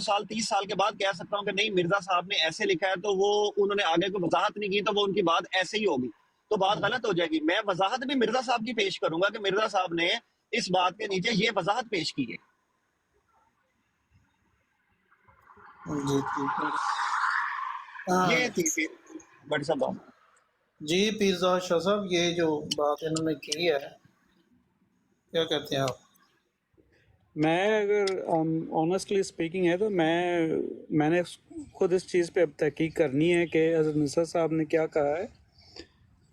سال 30 سال کے بعد کہہ سکتا ہوں کہ نہیں مرزا صاحب نے ایسے لکھا ہے، تو وہ انہوں نے آگے کوئی وضاحت نہیں کی، تو وہ ان کی بات ایسے ہی ہوگی، تو بات غلط ہو جائے گی۔ میں وضاحت بھی مرزا صاحب کی پیش کروں گا کہ مرزا صاحب نے اس بات کے نیچے یہ وضاحت پیش کی ہے۔ جی ٹھیک ہے۔ یہ تھی پھر بڑی صاحب بات۔ جی پیرزا شاہ صاحب، یہ جو بات انہوں نے کی ہے، کیا کہتے ہیں آپ؟ میں اگر آنیسٹلی اسپیکنگ ہے تو میں نے خود اس چیز پہ اب تحقیق کرنی ہے کہ حضرت مرزا صاحب نے کیا کہا ہے۔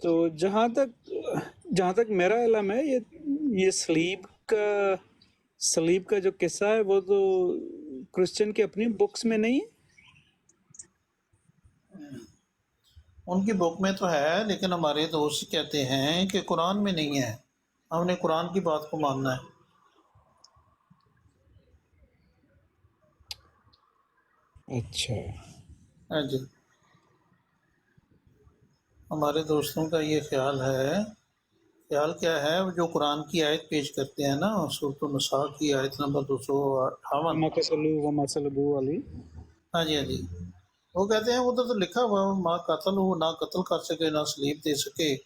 تو جہاں تک میرا علم ہے، یہ سلیب کا جو قصہ ہے وہ تو کرسچن کی اپنی بکس میں نہیں ہے۔ ان کی بک میں تو ہے، لیکن ہمارے دوست کہتے ہیں کہ قرآن میں نہیں ہے، ہم نے قرآن کی بات کو ماننا ہے۔ اچھا، ہاں جی، ہمارے دوستوں کا یہ خیال ہے۔ خیال کیا ہے؟ جو قرآن کی آیت پیش کرتے ہیں نا، سورۃ النساء کی آیت نمبر 258۔ وما قتلوا وما صلبوا علی۔ ہاں جی ہاں جی، وہ کہتے ہیں ادھر تو لکھا ہوا ماں قتل ہو، نہ قتل کر سکے نہ سلیب دے سکے،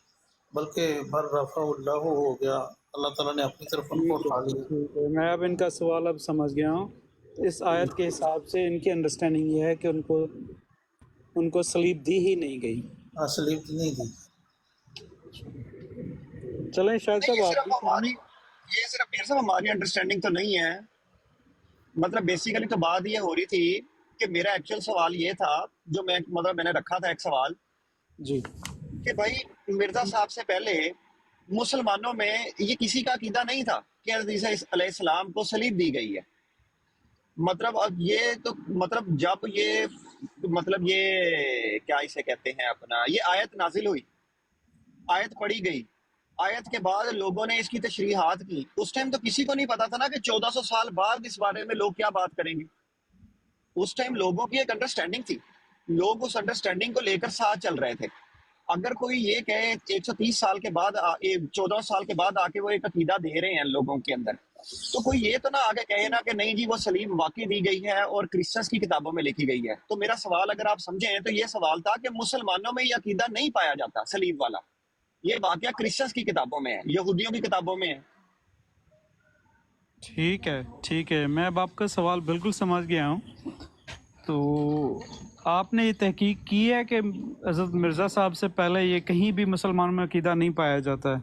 بلکہ بر رفع اللہ ہو گیا، اللہ تعالیٰ نے اپنی طرف ان کو اٹھا لیا۔ ٹھیک ہے، میں اب ان کا سوال اب سمجھ گیا ہوں۔ اس آیت کے حساب سے ان کی انڈرسٹینڈنگ یہ ہے کہ ان کو صلیب دی ہی نہیں گئی۔ سلیب نہیں دی۔ چلیں شاہد نہیں، صاحب یہ آپ صرف بھی ہماری یہ صرف میر صاحب ہماری انڈرسٹینڈنگ تو نہیں ہے، مطلب بیسیکلی تو بات یہ ہو رہی تھی کہ میرا ایکچوئل سوال یہ تھا، جو میں نے رکھا تھا ایک سوال، جی کہ بھائی مرزا صاحب سے پہلے مسلمانوں میں یہ کسی کا عقیدہ نہیں تھا کہ حضرت عیسیٰ علیہ السلام کو صلیب دی گئی ہے۔ مطلب اب یہ تو جب یہ کیا اسے کہتے ہیں اپنا، یہ آیت نازل ہوئی، آیت پڑھی گئی، آیت کے بعد لوگوں نے اس کی تشریحات کی، اس ٹائم تو کسی کو نہیں پتا تھا نا کہ 1400 سال بعد اس بارے میں لوگ کیا بات کریں گے۔ اس ٹائم لوگوں کی ایک انڈرسٹینڈنگ تھی، لوگ اس انڈرسٹینڈنگ کو لے کر ساتھ چل رہے تھے۔ اگر کوئی یہ کہے 130 سال کے بعد 14 سال کے بعد آ کے وہ ایک عقیدہ دے رہے ہیں لوگوں کے اندر، تو کوئی یہ تو نہ آگے کہے نا کہ نہیں جی وہ صلیب واقعی دی گئی ہے اور کرسچنس کی کتابوں میں لکھی گئی ہے۔ تو میرا سوال اگر آپ سمجھیں تو یہ سوال تھا کہ مسلمانوں میں یہ عقیدہ نہیں پایا جاتا صلیب والا، یہ واقعہ کرسچنس کی کتابوں میں ہے، یہودیوں کی کتابوں میں ہے۔ ٹھیک ہے، میں اب آپ کا سوال بالکل سمجھ گیا ہوں۔ تو آپ نے یہ تحقیق کی ہے کہ حضرت مرزا صاحب سے پہلے یہ کہیں بھی مسلمانوں میں عقیدہ نہیں پایا جاتا ہے؟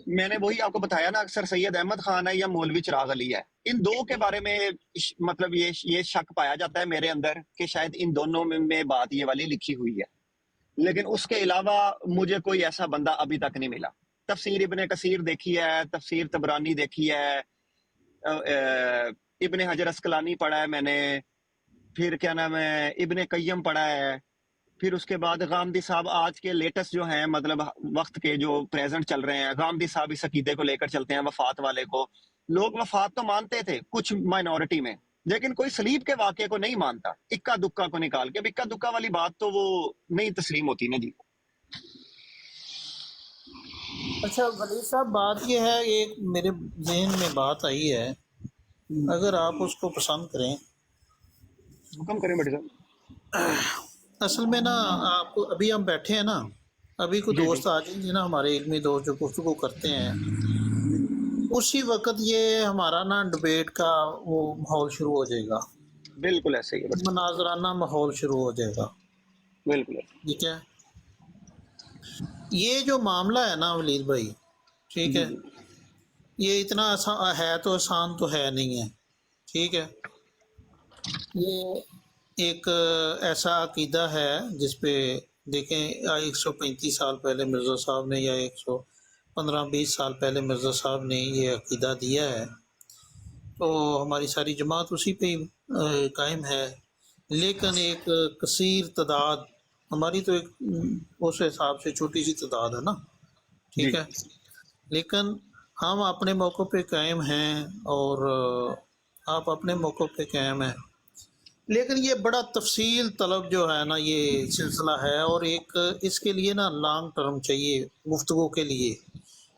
میں نے وہی آپ کو بتایا نا، اکثر سید احمد خان ہے یا مولوی چراغ علی ہے، ان دو کے بارے میں مطلب یہ شک پایا جاتا ہے میرے اندر کہ شاید ان دونوں میں بات یہ والی لکھی ہوئی ہے، لیکن اس کے علاوہ مجھے کوئی ایسا بندہ ابھی تک نہیں ملا۔ تفسیر ابن کثیر دیکھی ہے، تفسیر طبرانی دیکھی ہے، ابن حجر اسقلانی پڑھا ہے میں نے، پھر کیا نام ہے ابن قیم پڑھا ہے، پھر اس کے بعد غامدی صاحب آج کے لیٹسٹ جو ہیں مطلب وقت کے جو پریزنٹ چل رہے ہیں، غامدی صاحب اس عقیدے کو لے کر چلتے ہیں وفات والے کو۔ لوگ وفات تو مانتے تھے کچھ مائنورٹی میں، لیکن کوئی صلیب کے واقعے کو نہیں مانتا، اکا دکا کو نکال کے۔ اب اکا دکا والی بات تو وہ نہیں تسلیم ہوتی نا جی۔ اچھا ولی صاحب، بات یہ ہے، ایک میرے ذہن میں بات آئی ہے، اگر آپ اس کو پسند کریں۔ حکم کریں بیٹے صاحب۔ اصل میں نا، آپ کو ابھی ہم بیٹھے ہیں نا، ابھی کوئی جی جی دوست آ جائیں گے نا، ہمارے علمی دوست جو گفتگو کرتے ہیں، اسی وقت یہ ہمارا نا ڈبیٹ کا وہ ماحول شروع ہو جائے گا، بالکل ایسے ہی ہے بیٹے صاحب، مناظرانہ ماحول شروع ہو جائے گا۔ بالکل ایسے ٹھیک ہے، یہ جو معاملہ ہے نا ولید بھائی، ٹھیک جی ہے، جی یہ اتنا آسان ہے تو آسان تو ہے نہیں ہے۔ ٹھیک ہے، یہ ایک ایسا عقیدہ ہے جس پہ دیکھیں 135 سال پہلے مرزا صاحب نے، یا 115-20 سال پہلے مرزا صاحب نے یہ عقیدہ دیا ہے، تو ہماری ساری جماعت اسی پہ قائم ہے۔ لیکن ایک کثیر تعداد، ہماری تو ایک اس حساب سے چھوٹی سی تعداد ہے نا، جی ٹھیک ہے، لیکن ہم اپنے موقع پہ قائم ہیں اور آپ اپنے موقع پہ قائم ہیں، لیکن یہ بڑا تفصیل طلب جو ہے نا یہ سلسلہ ہے، اور ایک اس کے لیے نا لانگ ٹرم چاہیے گفتگو کے لیے،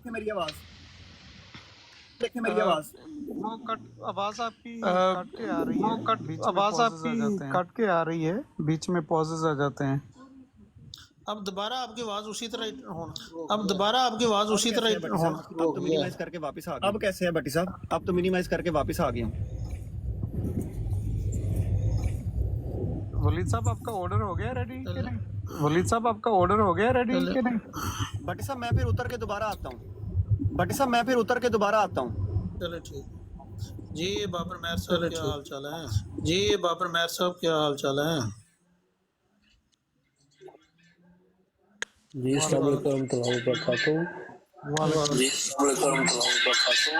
دیکھیں میری آواز، دیکھیں میری آواز، وہ کٹ آواز آپ کی کٹ کے آ رہی ہے، بیچ میں آواز آپ کی کٹ کے آ رہی ہے، بیچ میں پوزز آ جاتے ہیں. اب دوبارہ آپ کی آواز اسی طرح اب دوبارہ آپ کی آواز اسی طرح اب تو منیمائز کر کے واپس آ گیا. اب کیسے ہے بٹی صاحب؟ اب تو منیمائز کر کے واپس آ گیا ہوں. ولید صاحب آپ کا آرڈر ہو گیا ریڈی کہ نہیں؟ ولید صاحب آپ کا آرڈر ہو گیا ریڈی کہ نہیں؟ بٹی صاحب میں پھر اتر کے دوبارہ آتا ہوں. بٹی صاحب میں پھر اتر کے دوبارہ آتا ہوں. چلے ٹھیک. جی بابر مہر صاحب کیا حال چال ہے؟ جی بابر مہر صاحب کیا حال چال ہے؟ جی السلام علیکم ورحمۃ اللہ وبرکاتہ. جی السلام علیکم ورحمۃ اللہ وبرکاتہ.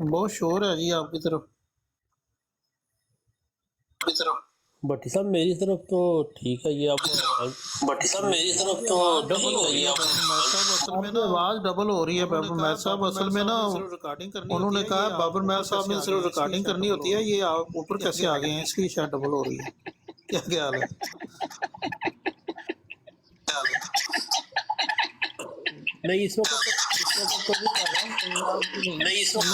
بہت شور ہے جی آپ کی طرف. بٹی صاحب میری طرف تو ٹھیک ہے. یہ بٹی صاحب میری طرف تو ڈبل ہو رہی ہے. اصل میں نا آواز ڈبل ہو رہی ہے. بابر مہر صاحب اصل میں نا انہوں نے کہا بابر مہر صاحب نے صرف ریکارڈنگ کرنی ہوتی ہے. یہ آپ اوپر کیسے آ گئے ہیں؟ اس لیے شاید ڈبل ہو رہی ہے. کیا حال ہے؟ نہیں اس وقت تو نہیں اس وقت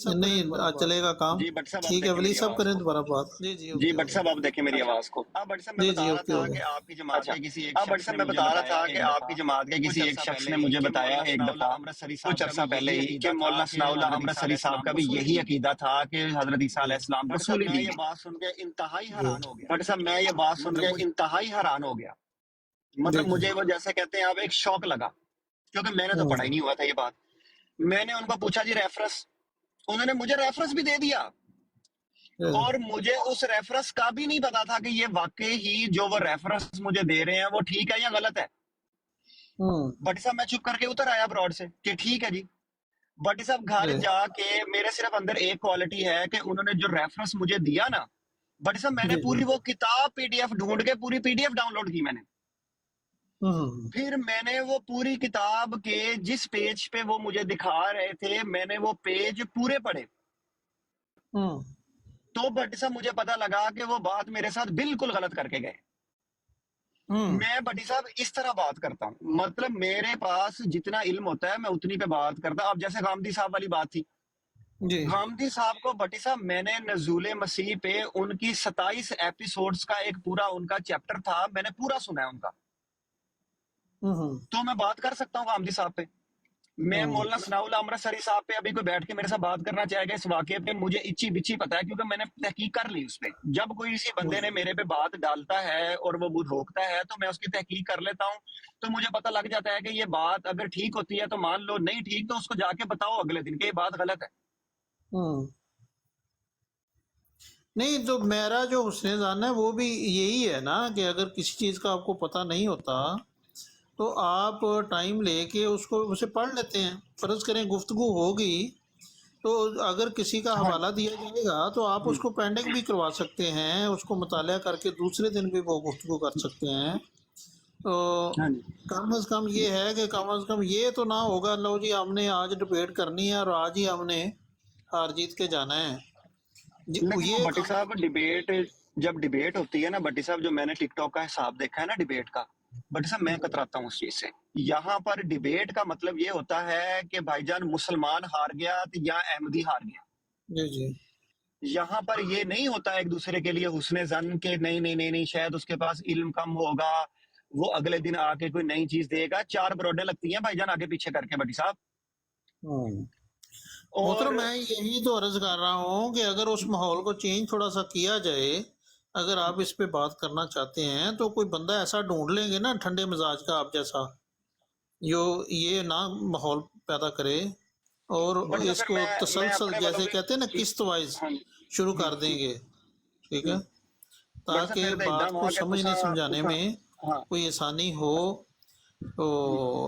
نہیں چلے گا کام. جی بٹ صاحب ٹھیک ہے ولی صاحب کریں دوبارہ بات. جی جی جی بٹ صاحب آپ دیکھیں میری آواز کو. اب بٹ صاحب میں بتا رہا تھا کہ آپ کی جماعت کے کسی ایک شخص نے مجھے بتایا کہ آپ کی جماعت کے کسی ایک شخص نے مجھے بتایا ایک دفعہ کچھ عرصہ پہلے ہی کہ مولانا ثناء اللہ امرتسری صاحب کا بھی یہی عقیدہ تھا کہ حضرت عیسیٰ علیہ السلام رسول دین. یہ بات سن کے انتہائی حیران ہو گیا. بٹ صاحب میں یہ بات سن کے انتہائی حیران ہو گیا. مطلب مجھے وہ جیسے کہتے ہیں آپ ایک شوق لگا کیونکہ میں نے تو پڑھا ہی نہیں ہوا تھا یہ بات. میں نے ان کو پوچھا جی ریفرنس، انہوں نے مجھے ریفرنس بھی دے دیا اور مجھے اس ریفرنس کا بھی نہیں پتا تھا کہ یہ واقعی ہی جو وہ ریفرنس مجھے دے رہے ہیں وہ ٹھیک ہے یا غلط ہے. بٹ صاحب میں چپ کر کے اتر آیا براڈ سے کہ ٹھیک ہے جی. بٹ صاحب گھر جا کے میرے صرف اندر ایک کوالٹی ہے کہ انہوں نے جو ریفرنس مجھے دیا نا بٹ صاحب میں نے پوری وہ کتاب پی ڈی ایف ڈھونڈ کے پوری P D F download کی میں نے. پھر میں نے وہ پوری کتاب کے جس پیج پہ وہ مجھے دکھا رہے تھے میں نے وہ پیج پورے پڑھے تو بٹ صاحب مجھے پتا لگا کہ وہ بات میرے ساتھ بالکل غلط کر کے گئے. میں بٹی صاحب اس طرح بات کرتا ہوں، مطلب میرے پاس جتنا علم ہوتا ہے میں اتنی پہ بات کرتا ہوں. اب جیسے غامدی صاحب والی بات تھی، غامدی صاحب کو بٹی صاحب میں نے نزول مسیح پہ ان کی 27 ایپیسوڈز کا ایک پورا ان کا چیپٹر تھا، میں نے پورا سنا ہے ان کا. تو میں بات کر سکتا ہوں غامدی صاحب پہ. میں مولانا ثناء اللہ امرتسری صاحب پہ ابھی کوئی بیٹھ کے میرے ساتھ بات کرنا چاہے گا اس واقعے پہ مجھے اچھی بچی پتا ہے کیونکہ میں نے تحقیق کر لی اس پہ. جب کوئی اسی بندے نے میرے پہ بات ڈالتا ہے اور وہ روکتا ہے تو میں اس کی تحقیق کر لیتا ہوں تو مجھے پتہ لگ جاتا ہے کہ یہ بات اگر ٹھیک ہوتی ہے تو مان لو، نہیں ٹھیک تو اس کو جا کے بتاؤ اگلے دن کہ یہ بات غلط ہے. نہیں تو میرا جو حسن ظن ہے وہ بھی یہی ہے نا کہ اگر کسی چیز کا آپ کو پتہ نہیں ہوتا تو آپ ٹائم لے کے اس کو اسے پڑھ لیتے ہیں. فرض کریں گفتگو ہوگی تو اگر کسی کا حوالہ دیا جائے گا تو آپ اس کو پینڈنگ بھی کروا سکتے ہیں، اس کو مطالعہ کر کے دوسرے دن بھی وہ گفتگو کر سکتے ہیں. تو کم از کم یہ ہے کہ کم از کم یہ تو نہ ہوگا لو جی ہم نے آج ڈبیٹ کرنی ہے اور آج ہی ہم نے ہار جیت کے جانا ہے. لیکن بٹی صاحب ڈیبیٹ جب ڈیبیٹ ہوتی ہے نا بٹی صاحب، جو میں نے ٹک ٹاک کا حساب دیکھا ہے نا ڈیبیٹ کا، بٹی صاحب میں کتراتا ہوں اس چیز سے. یہاں پر ڈیبیٹ کا مطلب یہ ہوتا ہے کہ بھائی جان مسلمان ہار گیا یا احمدی ہار گیا. جی یہاں پر یہ نہیں ہوتا ایک دوسرے کے لیے حسن ظن کہ نہیں نہیں نہیں نہیں شاید اس کے پاس علم کم ہوگا، وہ اگلے دن آ کے کوئی نئی چیز دے گا. 4 بروڈیں لگتی ہیں بھائی جان آگے پیچھے کر کے بٹی صاحب. محترم میں یہی تو عرض کر رہا ہوں کہ اگر اس ماحول کو چینج تھوڑا سا کیا جائے، اگر آپ اس پہ بات کرنا چاہتے ہیں تو کوئی بندہ ایسا ڈھونڈ لیں گے نا ٹھنڈے مزاج کا آپ جیسا، جو یہ نہ ماحول پیدا کرے اور اس کو تسلسل جیسے کہتے ہیں نا قسط وائز شروع کر دیں گے. ٹھیک ہے، تاکہ بات کو سمجھنے سمجھانے میں کوئی آسانی ہو. تو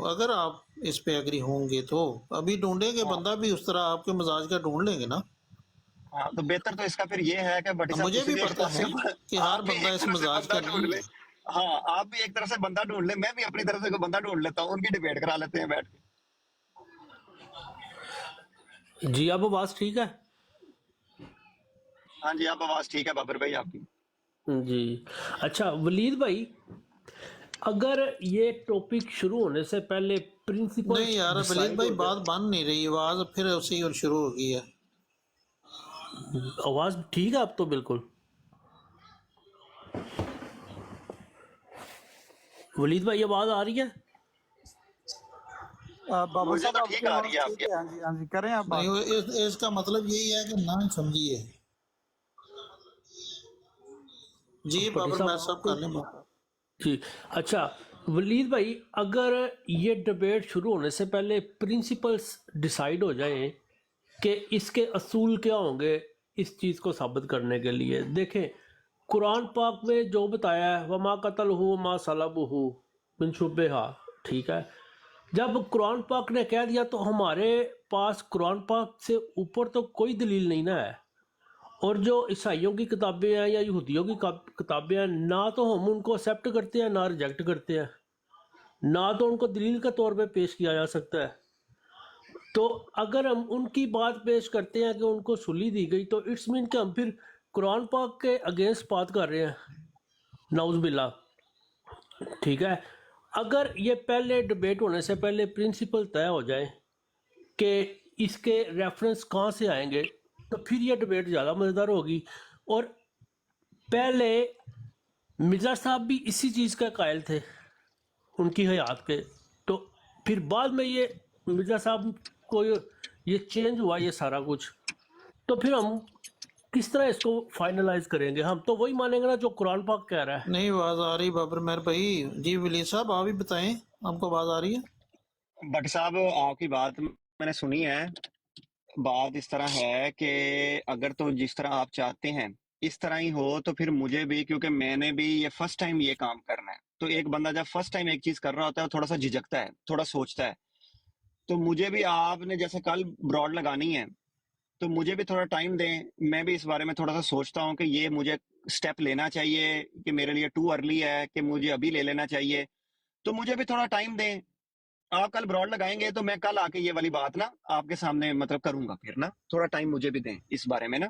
اگر آپ اس پہ ایگری ہوں گے تو ابھی ڈھونڈیں گے بندہ بھی اس طرح آپ کے مزاج کا ڈھونڈ لیں گے نا. ہاں تو بہتر تو اس کا پھر یہ ہے کہ بٹی صاحب مجھے بھی کسی پتا ہے کہ ہر بندہ اس مزاج کا نہیں ہے. ہاں آپ بھی ایک طرف سے بندہ ڈھونڈ لیں، میں بھی اپنی طرف سے کوئی بندہ ڈھونڈ لیتا ہوں، ان کی ڈیبیٹ کرا لیتے ہیں بیٹھ کے. جی اب آواز ٹھیک ہے؟ ہاں جی اب آواز ٹھیک ہے بابر بھائی آپ کی. جی اچھا ولید بھائی، اگر یہ ٹاپک شروع ہونے سے پہلے پرنسپل نہیں یار ولید بھائی بات بن نہیں رہی، آواز پھر اسی اور شروع ہو گئی ہے. آواز ٹھیک ہے اب تو بالکل؟ ولید بھائی آواز آ رہی ہے؟ بابر مجھے صاحب تو آپ ٹھیک کی آ آواز رہی ہے آپ ٹھیک کی. ہے، ہاں جی ہاں جی، کریں آپ بات. نہیں اس کا مطلب یہی ہے کہ نہ سمجھیے. جی بھٹی بابر صاحب میں سب کر لیں بات. جی اچھا ولید بھائی، اگر یہ ڈبیٹ شروع ہونے سے پہلے پرنسپلز ڈیسائیڈ ہو جائیں کہ اس کے اصول کیا ہوں گے اس چیز کو ثابت کرنے کے لیے، دیکھیں قرآن پاک میں جو بتایا ہے وما قتل ہو ما صلب ہو من شبہ، ٹھیک ہے. جب قرآن پاک نے کہہ دیا تو ہمارے پاس قرآن پاک سے اوپر تو کوئی دلیل نہیں نا ہے. اور جو عیسائیوں کی کتابیں ہیں یا یہودیوں کی کتابیں ہیں، نہ تو ہم ان کو ایکسیپٹ کرتے ہیں نہ ریجیکٹ کرتے ہیں، نہ تو ان کو دلیل کے طور پہ پیش کیا جا سکتا ہے. تو اگر ہم ان کی بات پیش کرتے ہیں کہ ان کو سلی دی گئی، تو اٹس مین کہ ہم پھر قرآن پاک کے اگینسٹ بات کر رہے ہیں، نعوذ باللہ. ٹھیک ہے، اگر یہ پہلے ڈبیٹ ہونے سے پہلے پرنسپل طے ہو جائے کہ اس کے ریفرنس کہاں سے آئیں گے، تو پھر یہ ڈبیٹ زیادہ مزیدار ہوگی. اور پہلے مرزا صاحب بھی اسی چیز کا قائل تھے ان کی حیات کے، تو پھر بعد میں یہ مرزا صاحب کو یہ چینج ہوا یہ سارا کچھ، تو پھر ہم کس طرح اس کو فائنلائز کریں گے؟ ہم تو وہی مانیں گے نا جو قرآن پاک کہہ رہا ہے. نہیں آواز آ رہی بابر مہر بھائی. جی ولید صاحب آپ بھی بتائیں، آپ کو آواز آ رہی ہے؟ بٹ صاحب آپ کی بات میں نے سنی ہے. بات اس طرح ہے کہ اگر تو جس طرح آپ چاہتے ہیں اس طرح ہی ہو تو پھر مجھے بھی، کیونکہ میں نے بھی یہ فرسٹ ٹائم یہ کام کرنا ہے، تو ایک بندہ جب فرسٹ ٹائم ایک چیز کر رہا ہوتا ہے تھوڑا سا جھجکتا ہے، تھوڑا سوچتا ہے. تو مجھے بھی آپ نے جیسے کل براڈ لگانی ہے تو مجھے بھی تھوڑا ٹائم دیں. میں بھی اس بارے میں تھوڑا سا سوچتا ہوں کہ یہ مجھے سٹیپ لینا چاہیے کہ میرے لیے ٹو ارلی ہے کہ مجھے ابھی لے لینا چاہیے. تو مجھے بھی تھوڑا ٹائم دیں. آپ کل براڈ لگائیں گے تو میں کل آ کے یہ والی بات نا آپ کے سامنے مطلب کروں گا. پھر نا تھوڑا ٹائم مجھے بھی دیں اس بارے میں نا.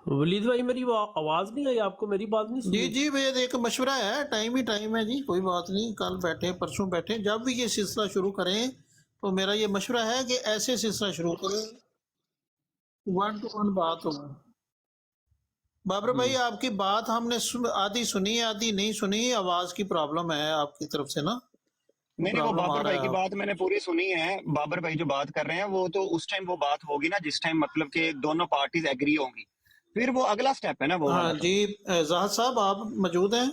ولید بھائی میری آواز نہیں آئی آپ کو؟ میری بات نہیں جی سنی؟ جی بھیا ایک مشورہ ہے، ٹائم ہی ٹائم ہے جی، کوئی بات نہیں. کل بیٹھے پرسوں بیٹھے، جب بھی یہ سلسلہ شروع کریں تو میرا یہ مشورہ ہے کہ ایسے سلسلہ شروع کریں، ون ٹو ون بات ہو. بابر بھائی آپ کی بات ہم نے آدھی سنی آدھی نہیں سنی، آواز کی پرابلم ہے آپ کی طرف سے نا، نہیں نہیں، وہ پرابلم آ بابر رہا بھائی ہے کی آپ. بات میں نے پوری سنی ہے. بابر بھائی جو بات کر رہے ہیں وہ تو اس ٹائم وہ بات ہوگی نا جس ٹائم مطلب کہ دونوں پارٹیز ایگری ہوں گی، پھر وہ اگلا سٹیپ ہے نا وہ ہاں والا. تو جی زاہد صاحب آپ موجود ہیں؟